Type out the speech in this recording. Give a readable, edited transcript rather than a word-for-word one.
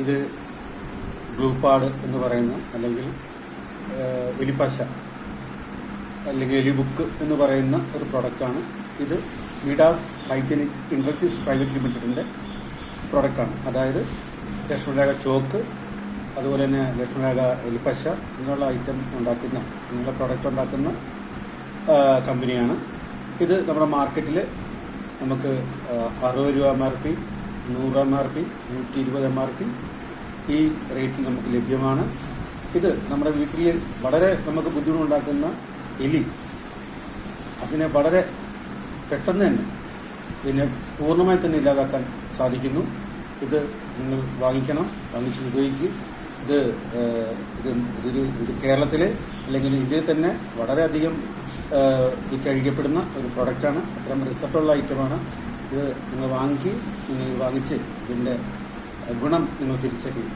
ഇത് ഗ്ലൂപ്പാഡ് എന്ന് പറയുന്ന അല്ലെങ്കിൽ എലിപ്പശ അല്ലെങ്കിൽ എലിബുക്ക് എന്ന് പറയുന്ന ഒരു പ്രൊഡക്റ്റാണ്. ഇത് മിഡാസ് ഹൈജനിക് ഇൻഡസ്ട്രീസ് പ്രൈവറ്റ് ലിമിറ്റഡിൻ്റെ പ്രൊഡക്റ്റാണ്. അതായത് ലക്ഷ്മണരേഖ ചോക്ക്, അതുപോലെ തന്നെ ലക്ഷ്മണരേഖ എലിപ്പശ എന്നുള്ള ഐറ്റം ഉണ്ടാക്കുന്ന, എന്നുള്ള പ്രൊഡക്റ്റ് ഉണ്ടാക്കുന്ന കമ്പനിയാണ്. ഇത് നമ്മുടെ മാർക്കറ്റിൽ നമുക്ക് 60 രൂപ MRP, 100 MRP, 120 MRP ഈ റേറ്റിൽ നമുക്ക് ലഭ്യമാണ്. ഇത് നമ്മുടെ വീട്ടിൽ വളരെ നമുക്ക് ബുദ്ധിമുട്ടുണ്ടാക്കുന്ന എലി, അതിനെ വളരെ പെട്ടെന്ന് തന്നെ ഇതിനെ പൂർണ്ണമായി തന്നെ ഇല്ലാതാക്കാൻ സാധിക്കുന്നു. ഇത് നിങ്ങൾ വാങ്ങിക്കണം, വാങ്ങിച്ച് ഉപയോഗിക്കുക. ഇത് കേരളത്തിൽ അല്ലെങ്കിൽ ഇന്ത്യയിൽ തന്നെ വളരെയധികം കഴിക്കപ്പെടുന്ന ഒരു പ്രൊഡക്റ്റാണ്. അത്തരം റിസൾട്ടുള്ള ഐറ്റമാണ്. ഇത് നിങ്ങൾ വാങ്ങിച്ച് ഇതിൻ്റെ ഗുണം നിങ്ങൾ തിരിച്ചറിയും.